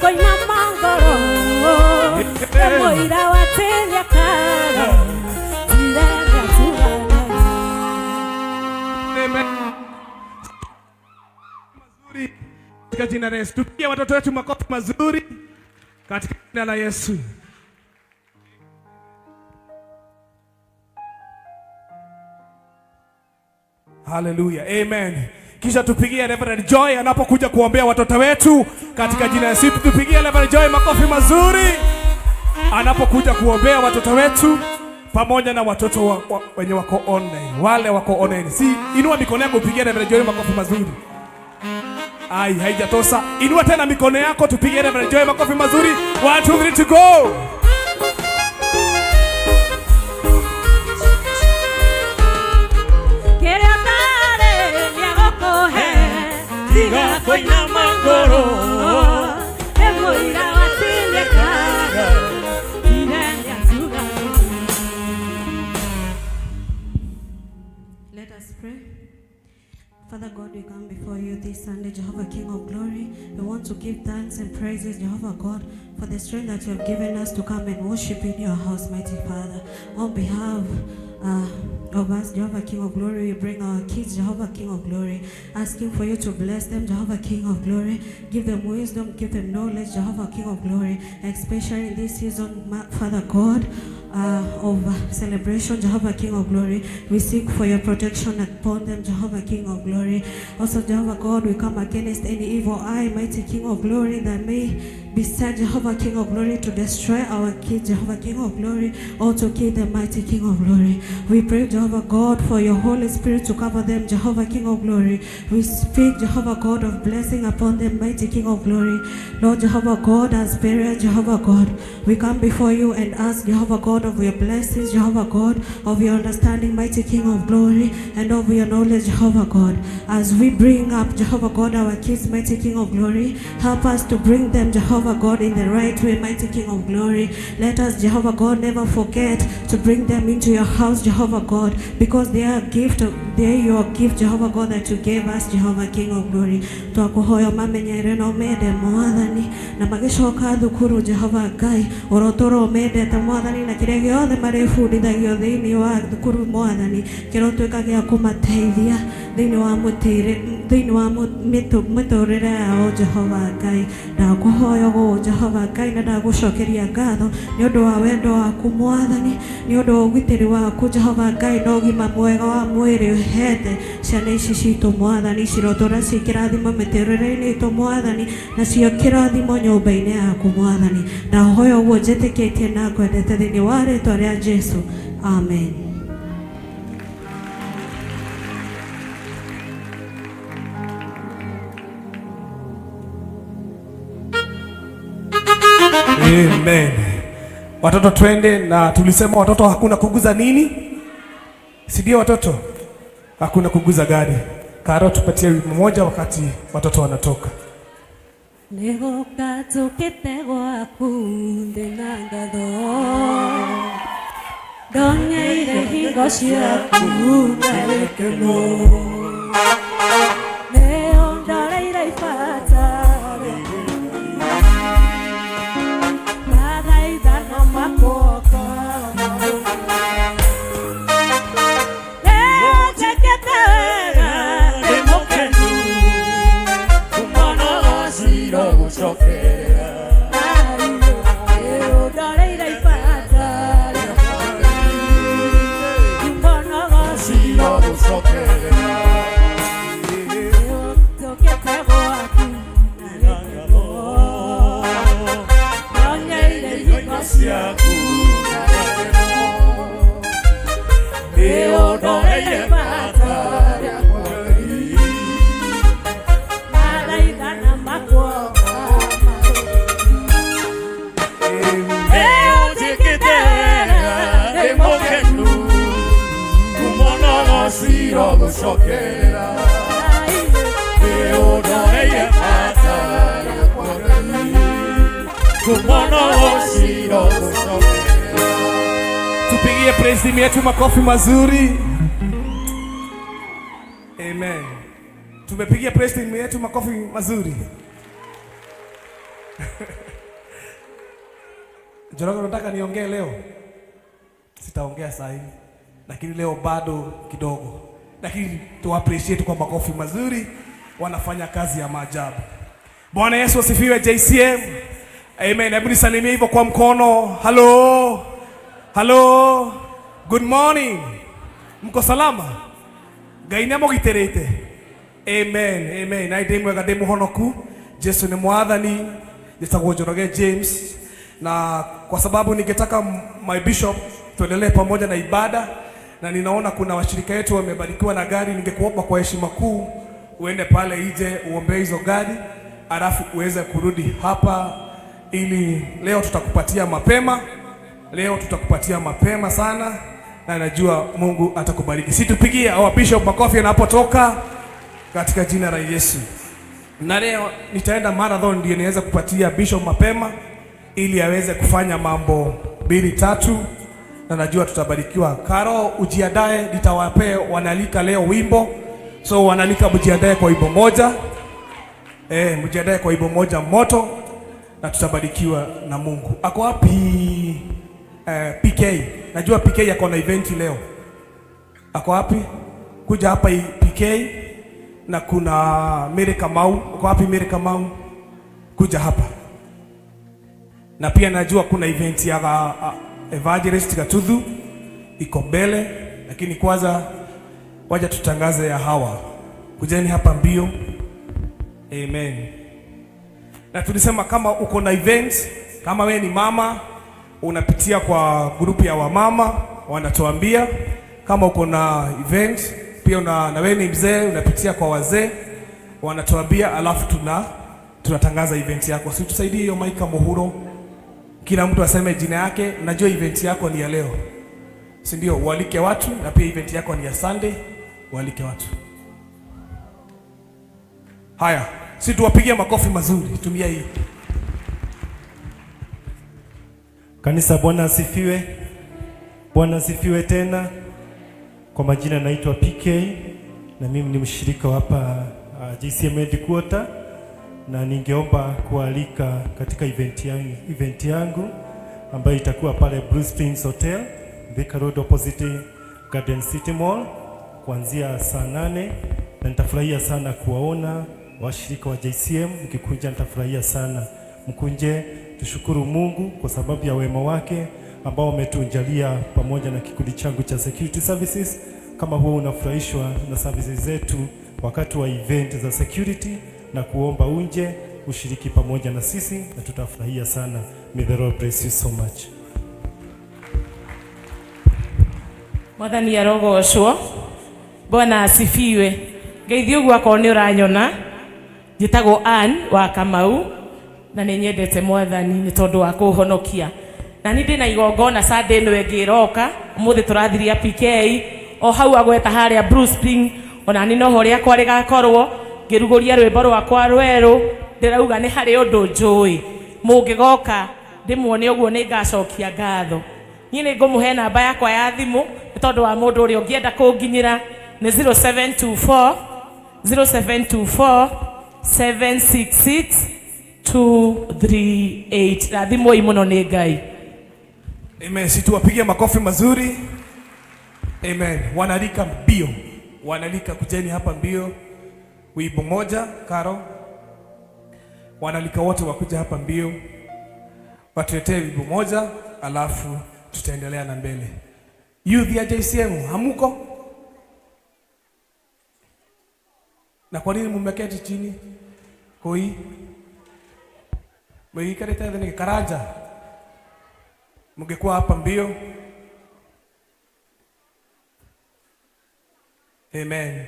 koina mangoro moira wateria kara diranga turana. Amen. Mazuri katika jina la Yesu. Tupigie watoto wetu makofi mazuri katika jina la Yesu. Hallelujah. Amen. Kisha tupigie Reverend Joy anapokuja kuombea watoto wetu katika jina la Yesu. Tupigie Reverend Joy makofi mazuri anapokuja kuombea watoto wetu pamoja na watoto wenye wako online. Wale wako online. Si inua mikono yako upigie Reverend Joy makofi mazuri. Ai, haijatosa. Inua tena mikono yako tupigie Reverend Joy makofi mazuri. 1 2 3 to go. Koina mangoro moira wateria kara diranga turana. Let us pray. Father God, we come before you this Sunday, Jehovah King of Glory. We want to give thanks and praises, Jehovah God, for the strength that you have given us to come and worship in your house, mighty Father. On behalf of us, Jehovah King of Glory, we bring our kids, Jehovah King of Glory, asking for you to bless them, Jehovah King of Glory. Give them wisdom, give them knowledge, Jehovah King of Glory, especially in this season, Father God, of celebration, Jehovah King of Glory. We seek for your protection upon them, Jehovah King of Glory. Also, Jehovah God, we come against any evil eye, mighty King of Glory, that may be set, Jehovah King of Glory, to destroy our kids, Jehovah King of Glory, or to kill the mighty King of Glory. We pray, Jehovah God, for your Holy Spirit to cover them, Jehovah King of Glory. We speak, Jehovah God, of blessing upon them, mighty King of Glory. Lord Jehovah God, as parents, Jehovah God, we come before you and ask, Jehovah God, of your blessings, Jehovah God, of your understanding, mighty King of Glory, and of your knowledge, Jehovah God. As we bring up, Jehovah God, our kids, mighty King of Glory, help us to bring them, Jehovah God, in the right way, mighty King of Glory. Let us, Jehovah God, never forget to bring them into your house, Jehovah God, because they are your gift, Jehovah God, that you gave us, Jehovah King of Glory. Twakuhoya mamenyere no mende mwathani na magishoka thukuru, Jehovah Ngai orotoro mende ta mwathani na kire giothe marifundithagio thiini wa thukuru mwathani kirotwika gia kumateithia thiini wa mutire thiini wa miturire yao, Jehovah Ngai. Ndakuhoya go Jehovah Ngai na ndagucokeria ngatho ni undu wa wendo waku mwathani, ni undu wa ugitiri waku, Jehovah Ngai, na ugima mwega wa mwiri uhete ciana ici citu mwathani, cirotora cikirathimo miturire-ini itu mwathani, na cio kirathimo nyumba-ini yaku mwathani. Ndahoya uguo njitikitie na ngwendete thiini wa ritwa ria Jesu, amen. Amen. Watoto twende, na tulisema watoto hakuna kuguza nini? Si ndio watoto? Hakuna kuguza gari. Karo, tupatie wimbo mmoja wakati watoto wanatoka. Nego katukite gwaku ndenangatho ndonyeire hingo ciaku ngarekeno neo ndoreire ibata mathaithana makoka neo njĩkĩte wega ndĩmũkenu kumona gacira gũcokera ndoreire ibata kumona gacira gũcokera tũkĩte gwaku ndonyeire hingo ciaku ndoreire ibata mathaithana makoka njĩkĩte ndĩmũkenu kumona gacira gũcokerera ndoreire ibata kumona gacira gũcokerera. Tupigie praise team yetu makofi mazuri. Amen. Tumepigia praise team yetu makofi mazuri. Njoroge, nataka niongee leo. Sitaongea saa hii, lakini leo bado kidogo. Lakini tu appreciate kwa makofi mazuri, wanafanya kazi ya maajabu. Bwana Yesu asifiwe JCM. Amen. Hebu nisalimie hivyo kwa mkono. Hello. Hello. Good morning. Mko salama? Gaina mogiterete. Amen. Amen. Na idemu ya demu honoku. Jesu ni mwathani. Jitagwo Njoroge James. Na kwa sababu ningetaka my bishop tuendelee pamoja na ibada, na ninaona kuna washirika wetu wamebarikiwa na gari, ningekuomba kwa heshima kuu uende pale nje uombee hizo gari, alafu uweze kurudi hapa, ili leo tutakupatia mapema. Leo tutakupatia mapema sana, na najua Mungu atakubariki. Situpigie our bishop makofi anapotoka katika jina la Yesu. Na leo nitaenda marathon ndio niweze kupatia bishop mapema ili aweze kufanya mambo 2-3, na najua tutabarikiwa. Karo, ujiandae, nitawapea wanalika leo wimbo. So wanalika mjiandae kwa wimbo moja. Mjiandae kwa wimbo moja moto, na tutabarikiwa na Mungu. Ako wapi PK? Najua PK yako na event leo. Ako wapi? Kuja hapa PK. Na kuna Mary Kamau. Ako wapi Mary Kamau? Kuja hapa. Na pia najua kuna event ya Evangelist Gatuthu iko mbele, lakini kwanza waja tutangaze ya hawa. Kujeni hapa mbio. Amen. Na tulisema kama uko na event, kama we ni mama unapitia kwa grupu ya wamama wanatuambia. Kama uko na event pia na we ni mzee unapitia kwa wazee wanatuambia, alafu tunatangaza event yako. Si tusaidie hiyo maika Muhuro, kila mtu aseme jina yake. Najua event yako ni ya leo, si ndio? Ualike watu, na pia event yako ni ya Sunday, ualike watu. Haya, si tuwapigie makofi mazuri. Tumia hii. Kanisa, Bwana asifiwe. Bwana asifiwe tena. Kwa majina naitwa PK na mimi ni mshirika hapa JCM Headquarter, na ningeomba kualika katika event yangu ambayo itakuwa pale Blue Springs Hotel, Thika Road opposite Garden City Mall, kuanzia saa 8, na nitafurahia sana kuwaona washirika wa JCM. Mkikuja nitafurahia sana. Mkunje tushukuru Mungu kwa sababu ya wema wake ambao umetujalia pamoja na kikundi changu cha security services. Kama huo unafurahishwa na services zetu wakati wa event za security, na kuomba unje ushiriki pamoja na sisi, na tutafurahia sana. May the Lord bless you so much. Mwathani arogocwo. Bwana asifiwe. Ngeithio gwakwa ni uranyona. Njitagwo Ann wa Kamau, na ni nyendete Mwathani ni tondu wa kuhonokia. Na ni ndina igongona Sunday no engiroka umuthi turathiria PK o hau agweta haria Blue Spring, ona ni no horia kwari gakorwo ngiruguria rwimbo rwakwa rweru. Ndirauga ni hari undu njui, mungigoka ndimwone uguo ni ngacokia ngatho. Ni ngumuhe namba yakwa ya thimu ni tondu wa mundu uri ungienda kunginyira ni 0724 766 238. Rathimo imuno ni Ngai. Amen. Situwapigie makofi mazuri. Amen. Wanalika mbio. Wanalika kujeni hapa mbio. Wimbo moja, Karo. Wanalika wote wakuja hapa mbio. Watuletee wimbo moja, alafu tutaendelea na mbele. Youth ya JCM, hamuko? Na kwa nini mmeketi chini? Koi. Mwikareta ni Karanja. Mungekuwa hapa mbio. Amen.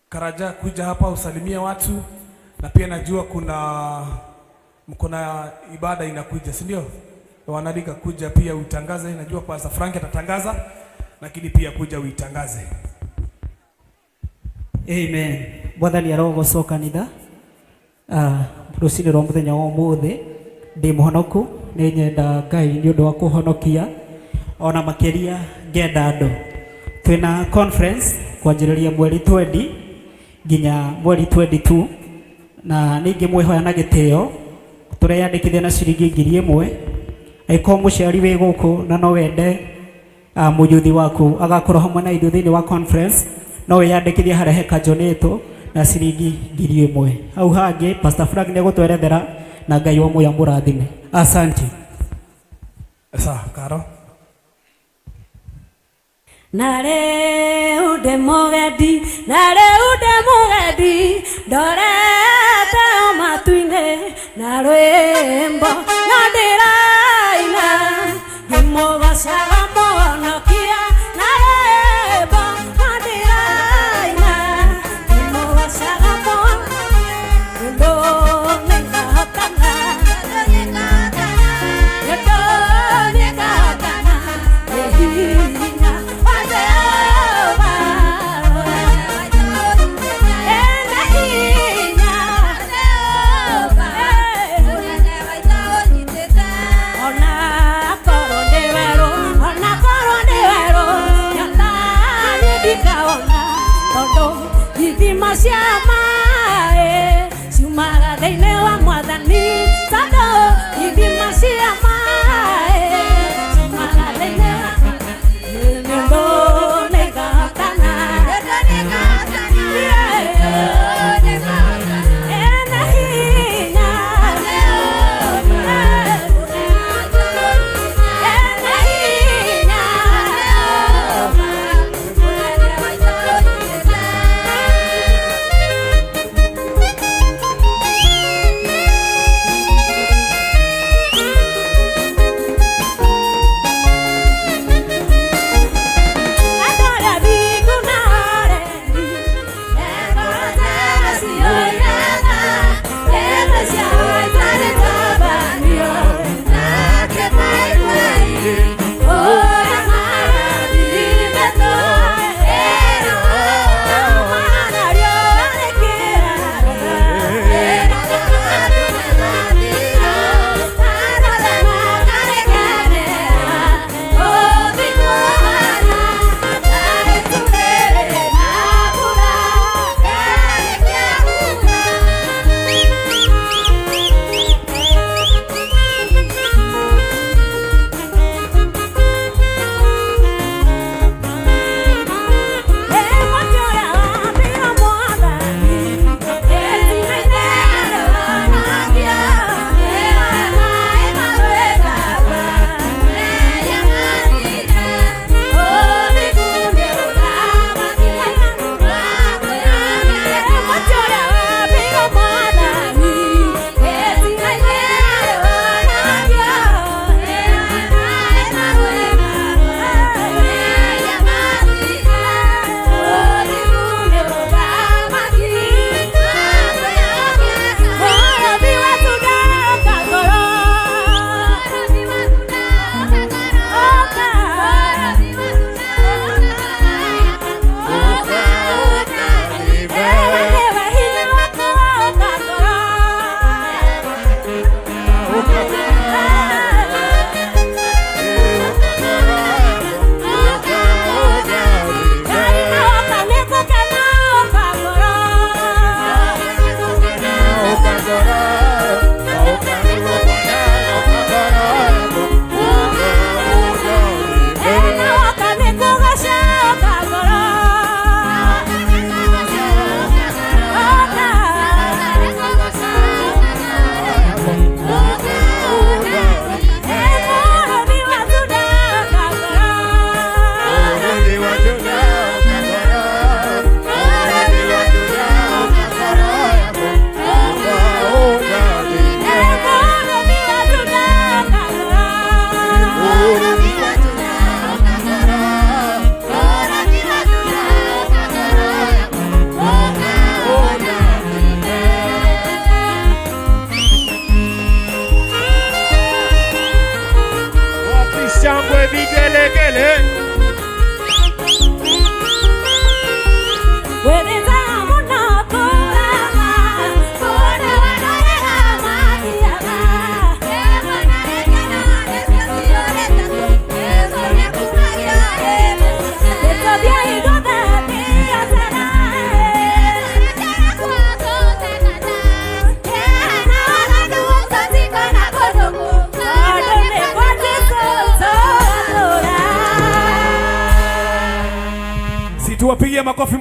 Karaja, kuja hapa usalimia watu, na pia najua mkona ibada inakuja, si ndio? Wanalika kuja pia uitangaze. Najua Pastor Frank atatangaza, lakini pia kuja uitangaze. Amen. Mwathani arogocwo kanitha. Rucini rwa muthenya wa umuthi ndi muhonoku, ni nyenda Ngai ni undu wa kuhonokia, ona makiria ngenda andu. Twina conference kwanjiriria mweri 20 nginya mweri 22 na ningi mwihoya na gitio tureyandikithia na ciringi 1000 aiko muciari wi guku na no wende muyuthi waku agakorwo hamwe na ithuĩ thĩinĩ wa conference no wiyandikithie harĩa hekanjonĩtwo na ciringi 1000 hau hangĩ Pastor Frank nĩ gũtwerethera na Ngai wa muoyo mũrathime. Asante. Sawa, Karo. Nare ude mogedi dorete o matuine na rwembo na ndiraina gimoga saga mono kia na rwembo na ndiraina gimoga saga mono ndo neka hotana Siamae, siumaga thĩinĩ wa Mwathani tondũ ithima ciamae, siumaga thĩinĩ wa nĩũndũ nĩngahotana, ena hinya, makofi